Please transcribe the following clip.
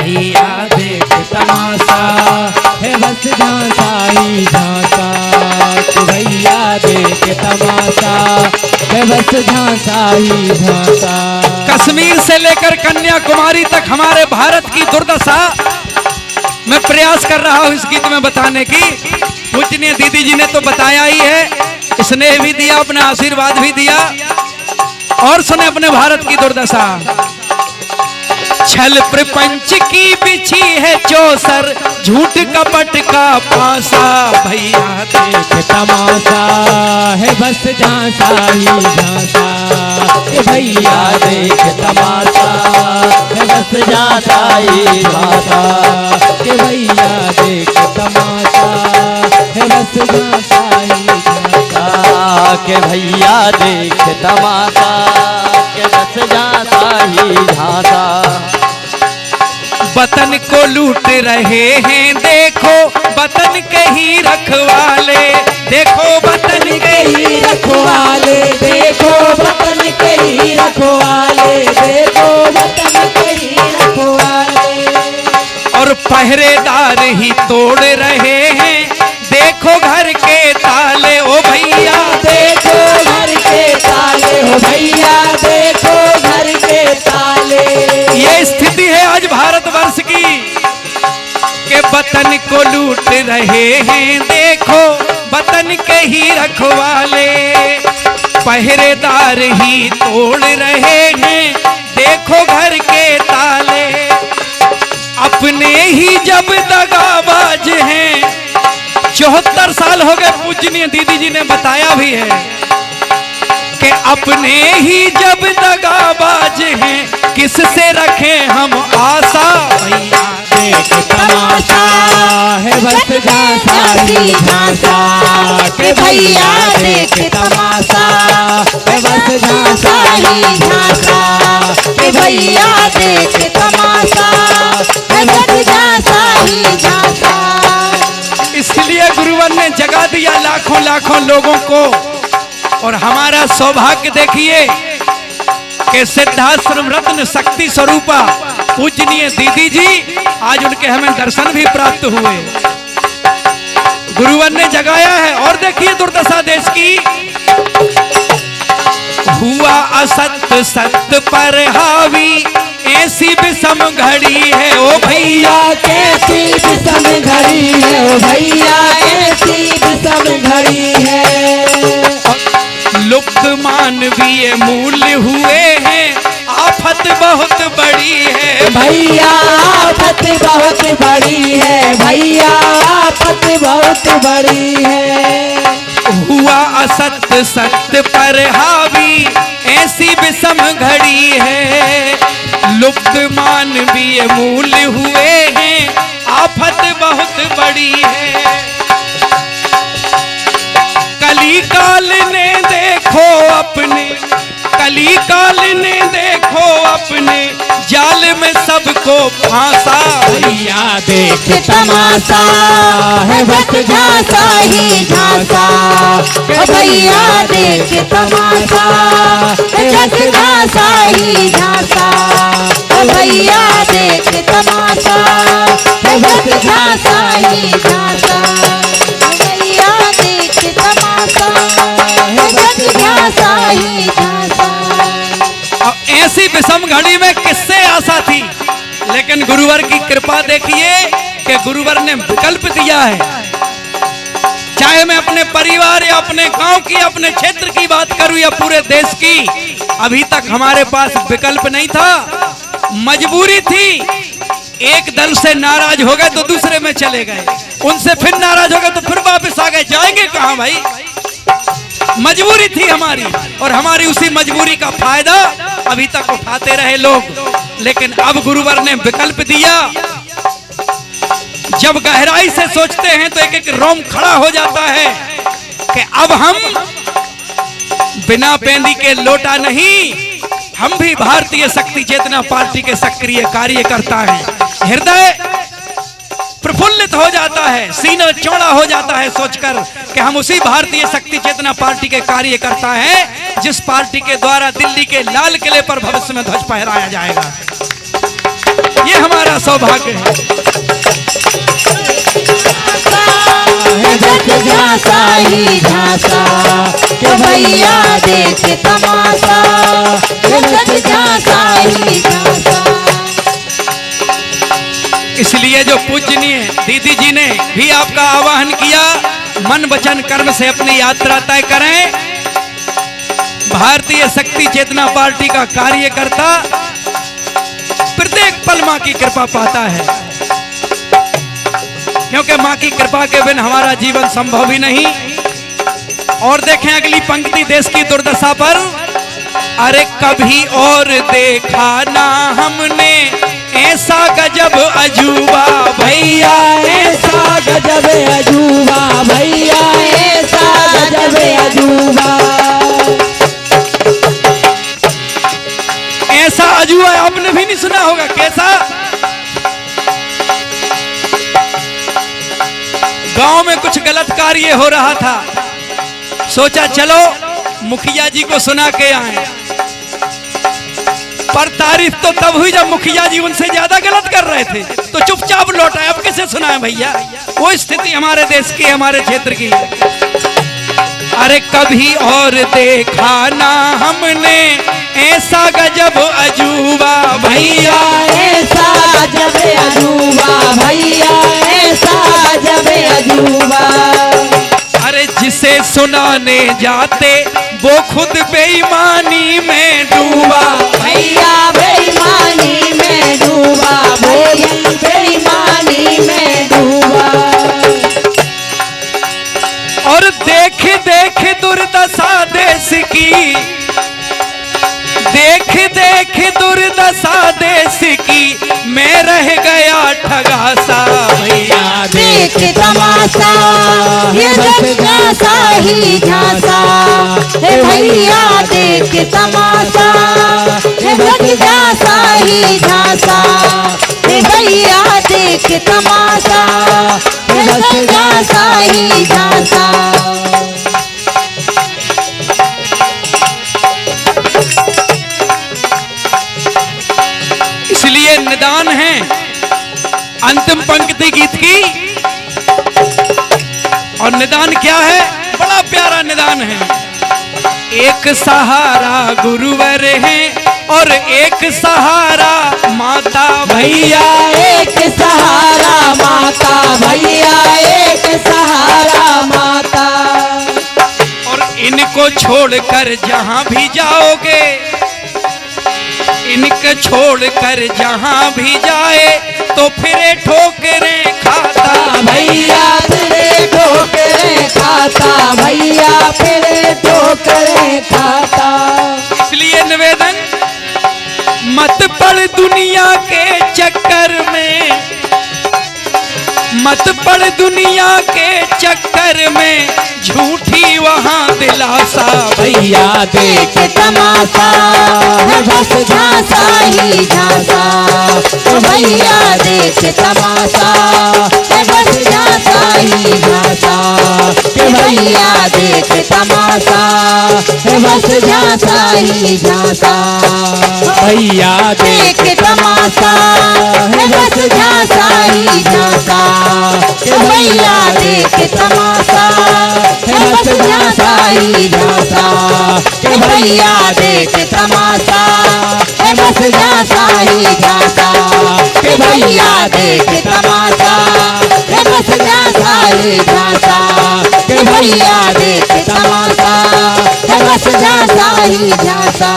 भैया देख तमाशा है बस झांसा ही झांसा, कि भैया देख तमाशा है बस झांसा ही झांसा। कश्मीर से लेकर कन्याकुमारी तक हमारे भारत की दुर्दशा मैं प्रयास कर रहा हूं इस गीत में बताने की। पूजनीय दीदी जी ने तो बताया ही है, स्नेह भी दिया, अपना आशीर्वाद भी दिया। और सुने अपने भारत की दुर्दशा। छल प्रपंच की बिछी है चौसर, झूठ कपट का पासा, भैया देख तमाशा है बस झांसा ही झांसा, कि भैया देख तमाशा है बस झांसा ही झांसा, कि भैया देख तमाशा है बस झांसा ही झांसा, कि भैया देख तमाशा के बस झांसा ही झांसा। वतन को लूट रहे हैं देखो वतन के ही रखवाले, देखो वतन के ही रखवाले, देखो वतन के ही रखवाले, देखो वतन के ही रखवाले। और पहरेदार ही तोड़ रहे हैं देखो घर के ताले, ओ भैया देखो घर के ताले, ओ भैया देखो घर के ताले। ये स्थिति है आज भारतवर्ष की कि वतन को लूट रहे हैं देखो वतन के ही रखवाले, पहरेदार ही तोड़ रहे हैं देखो घर के ताले। अपने ही जब दगाबाज हैं, 74 साल हो गए, पूजनीय दीदी जी ने बताया भी है कि अपने ही जब दगाबाज हैं किससे रखें हम आशा, भैया देख तमाशा है बस झांसा ही झांसा, कि भैया देख तमाशा है बस झांसा ही झांसा, कि भैया देख तमाशा है बस झांसा ही झांसा। इसलिए गुरुवर ने जगा दिया लाखों लाखों लोगों को। और हमारा सौभाग्य देखिए कि सिद्धाश्रम रत्न शक्ति स्वरूपा पूजनीय दीदी जी, आज उनके हमें दर्शन भी प्राप्त हुए, गुरुवर ने जगाया है। और देखिए दुर्दशा देश की, हुआ असत्य सत्य पर हावी, ऐसी विषम घड़ी है ओ भैया, कैसी विषम घड़ी है ओ भैया, कैसी विषम घड़ी है। लुप्त मानवीय मूल्य हुए हैं, आफत बहुत बड़ी है भैया, आफत बहुत बड़ी है भैया, आफत बहुत बड़ी है। हुआ असत्य सत्य पर हावी, ऐसी विषम घड़ी है, लुप्त मानवीय मूल्य हुए हैं, आफत बहुत बड़ी है। कली काल ने देखो अपने, कली काल ने देखो अपने जाल में सबको फांसा, भैया देख तमाशा है बस झांसा ही झांसा, भैया देख तमाशा है बस झांसा ही झांसा, भैया देख तमाशा है बस झांसा ही झांसा, भैया देख तमाशा है बस झांसा ही झांसा। अब ऐसी विषम घड़ी में किससे आशा थी, लेकिन गुरुवर की कृपा देखिए कि गुरुवर ने विकल्प दिया है। चाहे मैं अपने परिवार या अपने गांव की, अपने क्षेत्र की बात करूं या पूरे देश की, अभी तक हमारे पास विकल्प नहीं था, मजबूरी थी। एक दल से नाराज हो गए तो दूसरे में चले गए, उनसे फिर नाराज हो गए तो फिर वापस आ गए, जाएंगे कहां भाई। मजबूरी थी हमारी, और हमारी उसी मजबूरी का फायदा अभी तक उठाते रहे लोग। लेकिन अब गुरुवर ने विकल्प दिया। जब गहराई से सोचते हैं तो एक एक रोम खड़ा हो जाता है कि अब हम बिना पेंदी के लोटा नहीं, हम भी भारतीय शक्ति चेतना पार्टी के सक्रिय कार्यकर्ता हैं। हृदय प्रफुल्लित हो जाता है, सीना चौड़ा हो जाता है सोचकर कि हम उसी भारतीय शक्ति चेतना पार्टी के कार्यकर्ता हैं जिस पार्टी के द्वारा दिल्ली के लाल किले पर भविष्य में ध्वज फहराया जाएगा। ये हमारा सौभाग्य है। बस झांसा ही झांसा के भैया देख तमाशा, बस झांसा ही झांसा। इसलिए जो पूजनीय दीदी जी ने भी आपका आह्वान किया, मन वचन कर्म से अपनी यात्रा तय करें। भारतीय शक्ति चेतना पार्टी का कार्यकर्ता प्रत्येक पल मां की कृपा पाता है, क्योंकि मां की कृपा के बिन हमारा जीवन संभव ही नहीं। और देखें अगली पंक्ति देश की दुर्दशा पर, अरे कभी और देखा ना हमने ऐसा गजब अजूबा भैया, ऐसा गजब अजूबा भैया, ऐसा गजब अजूबा। ऐसा अजूबा आपने भी नहीं सुना होगा। कैसा? गांव में कुछ गलत कार्य हो रहा था, सोचा चलो मुखिया जी को सुना के आए। पर तारीफ तो तब हुई जब मुखिया जी उनसे ज्यादा गलत कर रहे थे, तो चुपचाप लौटाए। अब किसे सुनाए भैया? वो स्थिति हमारे देश की, हमारे क्षेत्र की। अरे कभी और देखा ना हमने ऐसा गजब अजूबा भैया, ऐसा गजब अजूबा भैया, ऐसा गजब अजूबा। अरे जिसे सुनाने जाते वो खुद बेईमानी में डूबा भैया, बेईमानी में डूबा भैया, बेईमानी में डूबा। और देख देख दुर्दशा देश की, देख देख दुर्दशा देश की, मैं रह गया ठगासा भैया देख तमाशा, ये बस झांसा ही झांसा, हे भैया देख तमाशा, ये बस झांसा ही झांसा, हे भैया देख तमाशा, ये बस झांसा ही झांसा। इसलिए निदान है अंतिम पंक्ति गीत की। और निदान क्या है? बड़ा प्यारा निदान है। एक सहारा गुरुवर है और एक सहारा माता भैया, एक सहारा माता भैया, एक सहारा माता। और इनको छोड़कर जहां भी जाओगे, इनके छोड़कर जहां भी जाए तो फिरे ठोकरें खाता भैया, फिरे ठोकरें खाता भैया, फिरे ठोकरें खाता। इसलिए निवेदन, मत पड़ दुनिया के चक्कर में, मत पड़ दुनिया के चक्कर में, झूठी वहां दिलासा भैया देख तमाशा, है बस झांसा ही झांसा, ओ भैया देख तमाशा, है बस झांसा ही झांसा, के भैया देख तमाशा, है बस झांसा ही झांसा। भैया देख तमाशा, है बस झांसा ही झांसा, के भैया देख तमाशा, है बस झांसा ही झांसा, के भैया देख तमाशा, है बस झांसा ही झांसा, के भैया देख तमाशा, है बस झांसा ही झांसा, के भैया देख तमाशा, है बस झांसा ही झांसा।